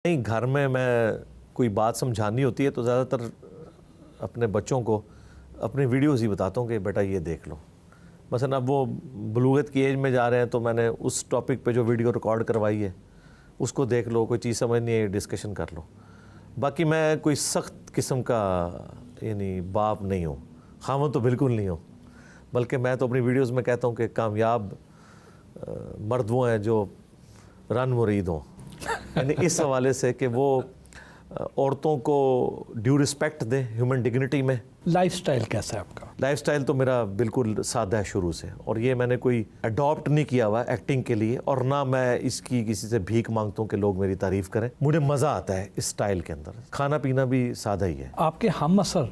نہیں، گھر میں کوئی بات سمجھانی ہوتی ہے تو زیادہ تر اپنے بچوں کو اپنی ویڈیوز ہی بتاتا ہوں کہ بیٹا یہ دیکھ لو. مثلا اب وہ بلوغت کی ایج میں جا رہے ہیں تو میں نے اس ٹاپک پہ جو ویڈیو ریکارڈ کروائی ہے اس کو دیکھ لو، کوئی چیز سمجھ نہیں ہے ڈسکشن کر لو. باقی میں کوئی سخت قسم کا یعنی باپ نہیں ہوں، خاوند تو بالکل نہیں ہوں، بلکہ میں تو اپنی ویڈیوز میں کہتا ہوں کہ کامیاب مرد وہ ہیں جو رن مرید ہوں. یعنی اس حوالے سے کہ وہ عورتوں کو ڈیو رسپیکٹ دیں ہیومن ڈگنیٹی میں. لائف سٹائل کیسا ہے آپ کا؟ لائف سٹائل تو میرا بالکل سادہ ہے شروع سے، اور یہ میں نے کوئی اڈاپٹ نہیں کیا ہوا ایکٹنگ کے لیے، اور نہ میں اس کی کسی سے بھیک مانگتا ہوں کہ لوگ میری تعریف کریں. مجھے مزہ آتا ہے اس سٹائل کے اندر. کھانا پینا بھی سادہ ہی ہے. آپ کے ہم اثر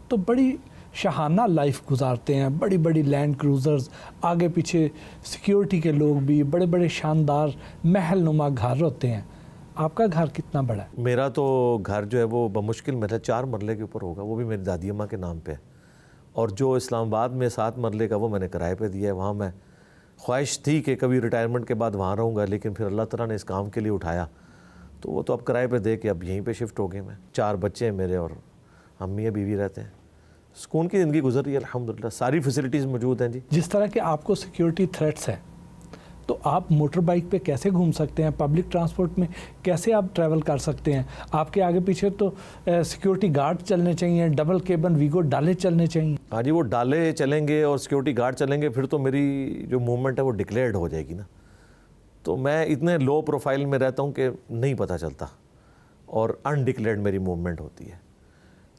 تو بڑی شاہانہ لائف گزارتے ہیں، بڑی بڑی لینڈ کروزرز، آگے پیچھے سیکیورٹی کے لوگ بھی، بڑے بڑے شاندار محل نما گھر ہوتے ہیں. آپ کا گھر کتنا بڑا ہے؟ میرا تو گھر جو ہے وہ بمشکل میرا 4 مرلے کے اوپر ہوگا، وہ بھی میری دادی اماں کے نام پہ ہے. اور جو اسلام آباد میں 7 مرلے کا وہ میں نے کرائے پہ دیا ہے. وہاں میں خواہش تھی کہ کبھی ریٹائرمنٹ کے بعد وہاں رہوں گا، لیکن پھر اللہ تعالیٰ نے اس کام کے لیے اٹھایا تو وہ تو اب کرائے پہ دے کے اب یہیں پہ شفٹ ہو گئے. میں 4 بچے ہیں میرے، اور ہم میاں بیوی رہتے ہیں. سکون کی زندگی گزر رہی ہے الحمدللہ، ساری فیسلٹیز موجود ہیں. جی جس طرح کہ آپ کو سیکیورٹی تھریٹس ہیں تو آپ موٹر بائک پہ کیسے گھوم سکتے ہیں؟ پبلک ٹرانسپورٹ میں کیسے آپ ٹریول کر سکتے ہیں؟ آپ کے آگے پیچھے تو سیکیورٹی گارڈ چلنے چاہیے، ڈبل کیبن ویگو ڈالے چلنے چاہیے. ہاں جی، وہ ڈالے چلیں گے اور سیکیورٹی گارڈ چلیں گے، پھر تو میری جو موومنٹ ہے وہ ڈکلیئرڈ ہو جائے گی نا. تو میں اتنے لو پروفائل میں رہتا ہوں کہ نہیں پتہ چلتا، اور انڈکلیئرڈ میری موومنٹ ہوتی ہے.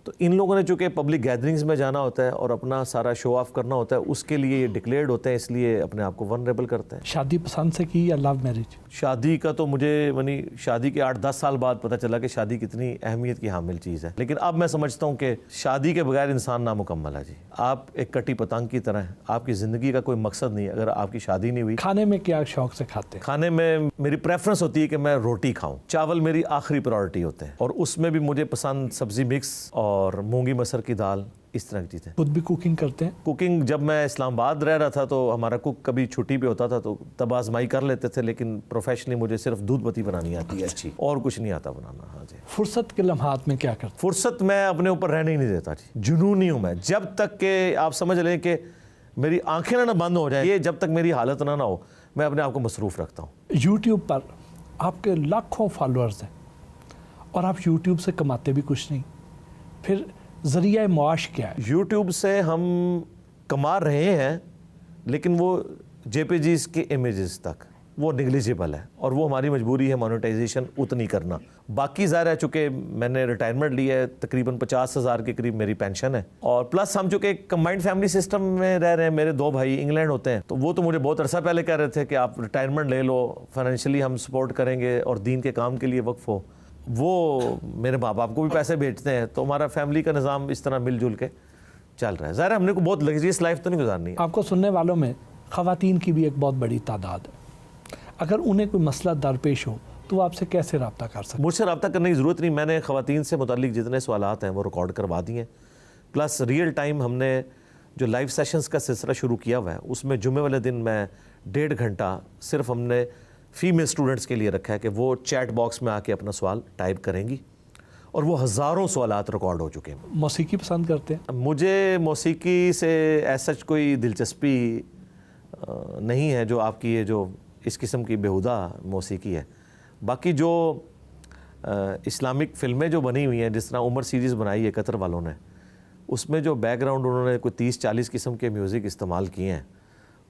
تو ان لوگوں نے چونکہ پبلک گیدرنگز میں جانا ہوتا ہے اور اپنا سارا شو آف کرنا ہوتا ہے، اس کے لیے یہ ڈکلیئرڈ ہوتے ہیں، اس لیے اپنے آپ کو ونریبل کرتے ہیں. شادی پسند سے کی یا لو میرج؟ شادی کا تو مجھے یعنی شادی کے 8-10 سال بعد پتہ چلا کہ شادی کتنی اہمیت کی حامل چیز ہے. لیکن اب میں سمجھتا ہوں کہ شادی کے بغیر انسان نامکمل ہے. جی آپ ایک کٹی پتنگ کی طرح ہیں، آپ کی زندگی کا کوئی مقصد نہیں ہے اگر آپ کی شادی نہیں ہوئی. کھانے میں کیا شوق سے کھاتے ہیں؟ کھانے میں میری پریفرنس ہوتی ہے کہ میں روٹی کھاؤں. چاول میری آخری پرائورٹی ہوتے ہیں، اور اس میں بھی مجھے پسند سبزی مکس اور مونگی مسر کی دال، اس طرح کی چیزیں. خود بھی کوکنگ کرتے ہیں؟ کوکنگ جب میں اسلام آباد رہ رہا تھا تو ہمارا کوک کبھی چھٹی پہ ہوتا تھا تو تب آزمائی کر لیتے تھے، لیکن پروفیشنلی مجھے صرف دودھ پتی بنانی آتی ہے اچھی، اور کچھ نہیں آتا بنانا. ہاں جی. فرصت کے لمحات میں کیا کرتے؟ فرصت میں اپنے اوپر رہنے ہی نہیں دیتا. جی جنونی ہوں میں، جب تک کہ آپ سمجھ لیں کہ میری آنکھیں نہ بند ہو جائیں، یہ جب تک میری حالت نہ ہو میں اپنے آپ کو مصروف رکھتا ہوں. یوٹیوب پر آپ کے لاکھوں فالوورز ہیں اور آپ یوٹیوب سے کماتے بھی کچھ نہیں، پھر ذریعہ معاش کیا ہے؟ یوٹیوب سے ہم کما رہے ہیں، لیکن وہ جے پی جیز کے امیجز تک وہ نیگلیجیبل ہے، اور وہ ہماری مجبوری ہے مانیٹائزیشن اتنی کرنا. باقی ظاہر ہے چونکہ میں نے ریٹائرمنٹ لی ہے، تقریباً 50,000 کے قریب میری پینشن ہے، اور پلس ہم چونکہ ایک کمبائنڈ فیملی سسٹم میں رہ رہے ہیں. میرے 2 بھائی انگلینڈ ہوتے ہیں، تو وہ تو مجھے بہت عرصہ پہلے کہہ رہے تھے کہ آپ ریٹائرمنٹ لے لو، فائنینشلی ہم سپورٹ کریں گے اور دین کے کام کے لیے وقف ہو. وہ میرے ماں باپ کو بھی پیسے بھیجتے ہیں، تو ہمارا فیملی کا نظام اس طرح مل جل کے چل رہا ہے. ظاہر ہم نے کو بہت لگژریس لائف تو نہیں گزارنی ہے. آپ کو سننے والوں میں خواتین کی بھی ایک بہت بڑی تعداد ہے، اگر انہیں کوئی مسئلہ درپیش ہو تو وہ آپ سے کیسے رابطہ کر سکتے ہیں؟ مجھ سے رابطہ کرنے کی ضرورت نہیں. میں نے خواتین سے متعلق جتنے سوالات ہیں وہ ریکارڈ کروا دیے ہیں، پلس ریئل ٹائم ہم نے جو لائیو سیشنز کا سلسلہ شروع کیا ہوا ہے، اس میں جمعے والے دن میں 1.5 گھنٹہ صرف ہم نے فیمیل اسٹوڈنٹس کے لیے رکھا ہے کہ وہ چیٹ باکس میں آ کے اپنا سوال ٹائپ کریں گی، اور وہ ہزاروں سوالات ریکارڈ ہو چکے ہیں. موسیقی پسند کرتے ہیں؟ مجھے موسیقی سے ایسا کوئی دلچسپی نہیں ہے جو آپ کی یہ جو اس قسم کی بیہودہ موسیقی ہے. باقی جو اسلامک فلمیں جو بنی ہوئی ہیں، جس طرح عمر سیریز بنائی ہے قطر والوں نے، اس میں جو بیک گراؤنڈ انہوں نے کوئی 30-40 قسم کے میوزک استعمال کیے ہیں،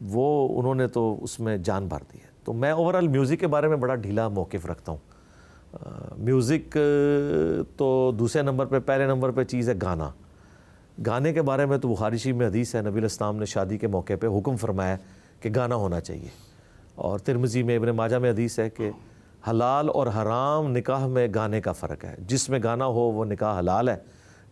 وہ انہوں نے تو اس میں جان بھر دی ہے. تو میں اوورآل میوزک کے بارے میں بڑا ڈھیلا موقف رکھتا ہوں. میوزک تو دوسرے نمبر پہ، پہلے نمبر پہ چیز ہے گانا. گانے کے بارے میں تو بخاری شریف میں حدیث ہے، نبی علیہ السلام نے شادی کے موقع پہ حکم فرمایا کہ گانا ہونا چاہیے. اور ترمذی میں، ابن ماجہ میں حدیث ہے کہ حلال اور حرام نکاح میں گانے کا فرق ہے. جس میں گانا ہو وہ نکاح حلال ہے،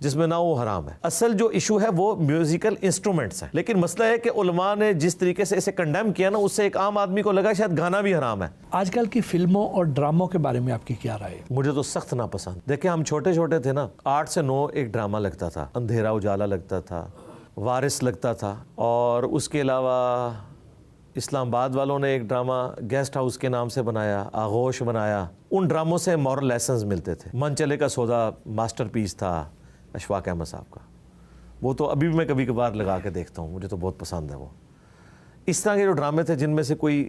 جس میں نہ وہ حرام ہے. اصل جو ایشو ہے وہ میوزیکل انسٹرومنٹس ہیں، لیکن مسئلہ ہے کہ علماء نے جس طریقے سے اسے کنڈیم کیا نا، اس سے ایک عام آدمی کو لگا شاید گانا بھی حرام ہے. آج کل کی فلموں اور ڈراموں کے بارے میں آپ کی کیا رائے ہے؟ مجھے تو سخت ناپسند. دیکھیں ہم چھوٹے چھوٹے تھے نا، 8 سے 9 ایک ڈرامہ لگتا تھا، اندھیرا اجالا لگتا تھا، وارث لگتا تھا، اور اس کے علاوہ اسلام آباد والوں نے ایک ڈرامہ گیسٹ ہاؤس کے نام سے بنایا، آغوش بنایا. ان ڈراموں سے مورل لیسنز ملتے تھے. من چلے کا سودا ماسٹر پیس تھا اشفاق احمد صاحب کا، وہ تو ابھی بھی میں کبھی کبھار لگا کے دیکھتا ہوں، مجھے تو بہت پسند ہے وہ. اس طرح کے جو ڈرامے تھے جن میں سے کوئی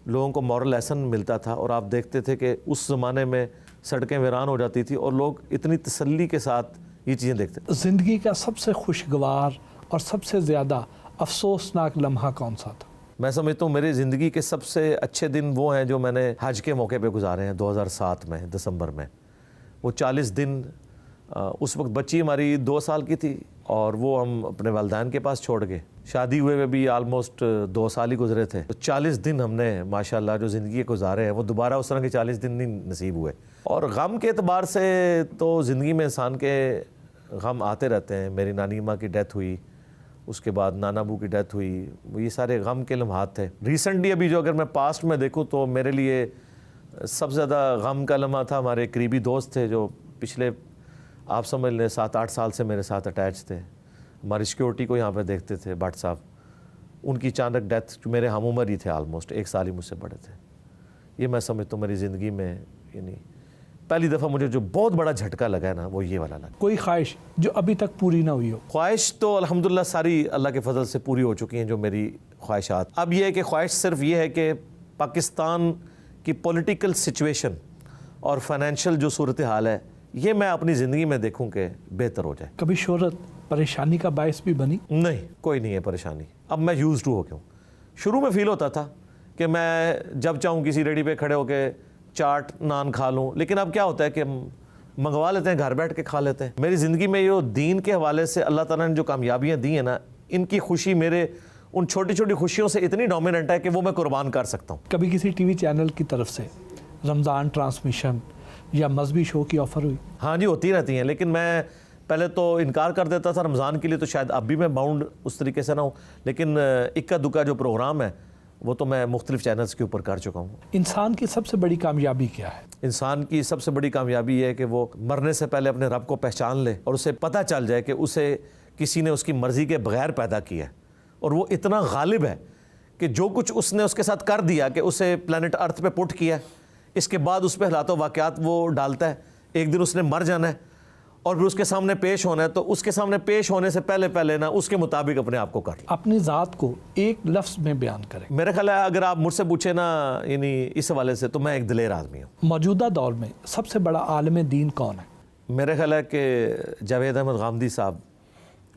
لوگوں کو مورل لیسن ملتا تھا، اور آپ دیکھتے تھے کہ اس زمانے میں سڑکیں ویران ہو جاتی تھی اور لوگ اتنی تسلی کے ساتھ یہ چیزیں دیکھتے تھے. زندگی کا سب سے خوشگوار اور سب سے زیادہ افسوسناک لمحہ کون سا تھا؟ میں سمجھتا ہوں میری زندگی کے سب سے اچھے دن وہ ہیں جو میں نے حج کے موقع پہ گزارے ہیں 2007 میں دسمبر میں. وہ 40 دن، اس وقت بچی ہماری 2 سال کی تھی اور وہ ہم اپنے والدین کے پاس چھوڑ گئے. شادی ہوئے ہوئے بھی آلموسٹ 2 سال ہی گزرے تھے. تو 40 دن ہم نے ماشاءاللہ جو زندگی کے گزارے ہیں وہ دوبارہ اس طرح کے 40 دن نہیں نصیب ہوئے. اور غم کے اعتبار سے تو زندگی میں انسان کے غم آتے رہتے ہیں. میری نانی ماں کی ڈیتھ ہوئی، اس کے بعد نانا ابو کی ڈیتھ ہوئی، یہ سارے غم کے لمحات تھے. ریسنٹلی ابھی جو اگر میں پاسٹ میں دیکھوں تو میرے لیے سب سے زیادہ غم کا لمحہ تھا. ہمارے قریبی دوست تھے جو پچھلے آپ سمجھ لیں 7-8 سال سے میرے ساتھ اٹیچ تھے، ہماری سیکیورٹی کو یہاں پہ دیکھتے تھے، بٹ صاحب. ان کی اچانک ڈیتھ، جو میرے ہم عمر ہی تھے، آلموسٹ 1 سال ہی مجھ سے بڑے تھے. یہ میں سمجھتا ہوں میری زندگی میں یعنی پہلی دفعہ مجھے جو بہت بڑا جھٹکا لگا ہے نا وہ یہ والا لگا. کوئی خواہش جو ابھی تک پوری نہ ہوئی ہو؟ خواہش تو الحمدللہ ساری اللہ کے فضل سے پوری ہو چکی ہیں جو میری خواہشات. اب یہ ہے کہ خواہش صرف یہ ہے کہ پاکستان کی پولیٹیکل سچویشن اور فائنینشیل جو صورتحال ہے یہ میں اپنی زندگی میں دیکھوں کہ بہتر ہو جائے. کبھی شہرت پریشانی کا باعث بھی بنی؟ نہیں، کوئی نہیں ہے پریشانی. اب میں یوزڈ ہو گیا ہوں. شروع میں فیل ہوتا تھا کہ میں جب چاہوں کسی ریڈی پہ کھڑے ہو کے چاٹ نان کھا لوں، لیکن اب کیا ہوتا ہے کہ منگوا لیتے ہیں، گھر بیٹھ کے کھا لیتے ہیں. میری زندگی میں یہ دین کے حوالے سے اللہ تعالیٰ نے جو کامیابیاں دی ہیں نا، ان کی خوشی میرے ان چھوٹی چھوٹی خوشیوں سے اتنی ڈومیننٹ ہے کہ وہ میں قربان کر سکتا ہوں. کبھی کسی ٹی وی چینل کی طرف سے رمضان ٹرانسمیشن یا مذہبی شو کی آفر ہوئی؟ ہاں جی، ہوتی رہتی ہیں، لیکن میں پہلے تو انکار کر دیتا تھا رمضان کے لیے، تو شاید اب بھی میں باؤنڈ اس طریقے سے نہ ہوں، لیکن اکا دکا جو پروگرام ہے وہ تو میں مختلف چینلز کے اوپر کر چکا ہوں. انسان کی سب سے بڑی کامیابی کیا ہے؟ انسان کی سب سے بڑی کامیابی یہ ہے کہ وہ مرنے سے پہلے اپنے رب کو پہچان لے اور اسے پتہ چل جائے کہ اسے کسی نے اس کی مرضی کے بغیر پیدا کیا ہے، اور وہ اتنا غالب ہے کہ جو کچھ اس نے اس کے ساتھ کر دیا کہ اسے پلانٹ ارتھ پہ پٹ کیا ہے، اس کے بعد اس پہ حالات و واقعات وہ ڈالتا ہے. ایک دن اس نے مر جانا ہے اور پھر اس کے سامنے پیش ہونا ہے، تو اس کے سامنے پیش ہونے سے پہلے نا اس کے مطابق اپنے آپ کو کر لیں. اپنی ذات کو ایک لفظ میں بیان کریں. میرا خیال ہے اگر آپ مجھ سے پوچھیں نا یعنی اس حوالے سے، تو میں ایک دلیر آدمی ہوں. موجودہ دور میں سب سے بڑا عالم دین کون ہے؟ میرا خیال ہے کہ جاوید احمد غامدی صاحب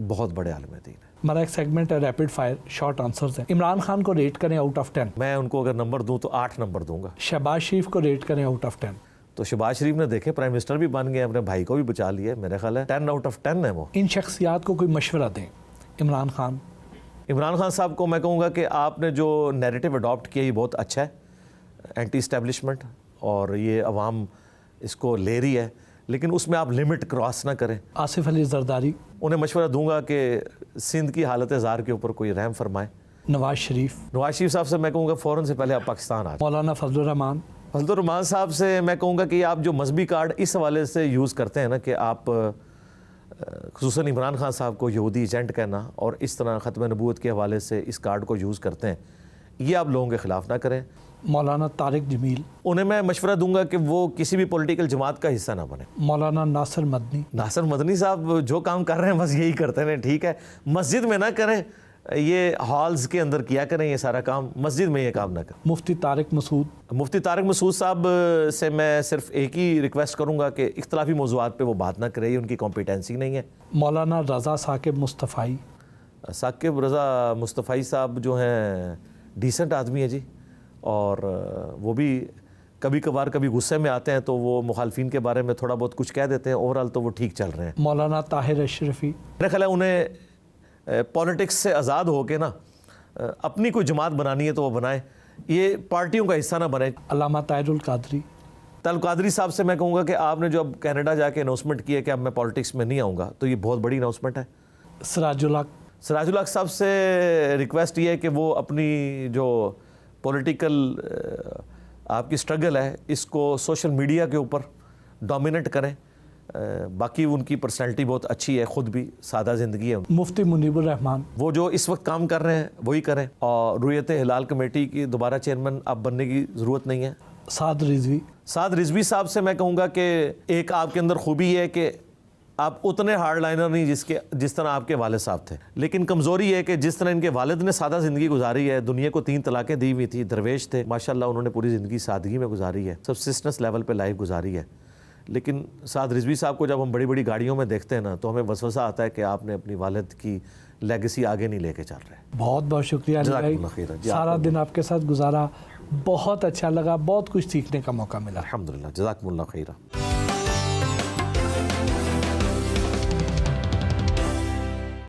بہت بڑے عالم دین ہیں. ہمارا ایک سیگمنٹ ہے ریپڈ فائر شارٹ آنسرز ہیں. عمران خان کو ریٹ کریں آؤٹ آف 10. میں ان کو اگر نمبر دوں تو 8 نمبر دوں گا. شہباز شریف کو ریٹ کریں آؤٹ آف 10. تو شہباز شریف نے دیکھے پرائم منسٹر بھی بن گئے، اپنے بھائی کو بھی بچا لیا. میرا خیال ہے 10 آؤٹ آف 10 ہے وہ. ان شخصیات کو کوئی مشورہ دیں. عمران خان صاحب کو میں کہوں گا کہ آپ نے جو نیریٹو اڈاپٹ کیا یہ بہت اچھا ہے، اینٹی اسٹیبلشمنٹ، اور یہ عوام اس کو لے رہی ہے، لیکن اس میں آپ لمٹ کراس نہ کریں. آصف علی زرداری، انہیں مشورہ دوں گا کہ سندھ کی حالت زار کے اوپر کوئی رحم فرمائے. نواز شریف صاحب سے میں کہوں گا فوراً سے پہلے آپ پاکستان آ جائیں. مولانا فضل الرحمان صاحب سے میں کہوں گا کہ آپ جو مذہبی کارڈ اس حوالے سے یوز کرتے ہیں نا کہ آپ خصوصاً عمران خان صاحب کو یہودی ایجنٹ کہنا اور اس طرح ختم نبوت کے حوالے سے اس کارڈ کو یوز کرتے ہیں، یہ آپ لوگوں کے خلاف نہ کریں. مولانا طارق جمیل، انہیں میں مشورہ دوں گا کہ وہ کسی بھی پولیٹیکل جماعت کا حصہ نہ بنے. مولانا ناصر مدنی صاحب جو کام کر رہے ہیں بس یہی کرتے ہیں، ٹھیک ہے، مسجد میں نہ کریں، یہ ہالز کے اندر کیا کریں یہ سارا کام، مسجد میں یہ کام نہ کریں. مفتی طارق مسعود صاحب سے میں صرف ایک ہی ریکویسٹ کروں گا کہ اختلافی موضوعات پہ وہ بات نہ کرے، یہ ان کی کمپیٹنسی نہیں ہے. مولانا رضا ثاقب مصطفی صاحب جو ہیں ڈیسنٹ آدمی ہے جی، اور وہ بھی کبھی کبھار کبھی غصے میں آتے ہیں تو وہ مخالفین کے بارے میں تھوڑا بہت کچھ کہہ دیتے ہیں، اوورآل تو وہ ٹھیک چل رہے ہیں. مولانا طاہر اشرفی، میرا خیال ہے انہیں پولیٹکس سے آزاد ہو کے نا اپنی کوئی جماعت بنانی ہے تو وہ بنائیں، یہ پارٹیوں کا حصہ نہ بنے. علامہ طاہر القادری صاحب سے میں کہوں گا کہ آپ نے جو اب کینیڈا جا کے اناؤنسمنٹ کی ہے کہ اب میں پالیٹکس میں نہیں آؤں گا، تو یہ بہت بڑی اناؤنسمنٹ ہے. سراج الحق صاحب سے ریکویسٹ یہ ہے کہ وہ اپنی جو پولیٹیکل آپ کی سٹرگل ہے اس کو سوشل میڈیا کے اوپر ڈومینیٹ کریں، باقی ان کی پرسنالٹی بہت اچھی ہے, خود بھی سادہ زندگی ہے. مفتی منیب الرحمان وہ جو اس وقت کام کر رہے ہیں وہی کریں, اور رویت ہلال کمیٹی کی دوبارہ چیئرمین اب بننے کی ضرورت نہیں ہے. سعد رضوی, سعد رضوی صاحب سے میں کہوں گا کہ ایک آپ کے اندر خوبی ہے کہ آپ اتنے ہارڈ لائنر نہیں جس طرح آپ کے والد صاحب تھے, لیکن کمزوری ہے کہ جس طرح ان کے والد نے سادہ زندگی گزاری ہے, دنیا کو 3 طلاقیں دی ہوئی تھی, درویش تھے, ماشاءاللہ انہوں نے پوری زندگی سادگی میں گزاری ہے, سبسسٹنس لیول پہ لائف گزاری ہے. لیکن سعد رضوی صاحب کو جب ہم بڑی بڑی گاڑیوں میں دیکھتے ہیں نا, تو ہمیں وسوسہ آتا ہے کہ آپ نے اپنی والد کی لیگیسی آگے نہیں لے کے چل رہے. بہت بہت شکریہ علی جزاکم بھائی, اللہ خیر. سارا دن آپ کے ساتھ گزارا, بہت اچھا لگا, بہت کچھ سیکھنے کا موقع ملا. الحمدللہ, جزاکم اللہ خیر.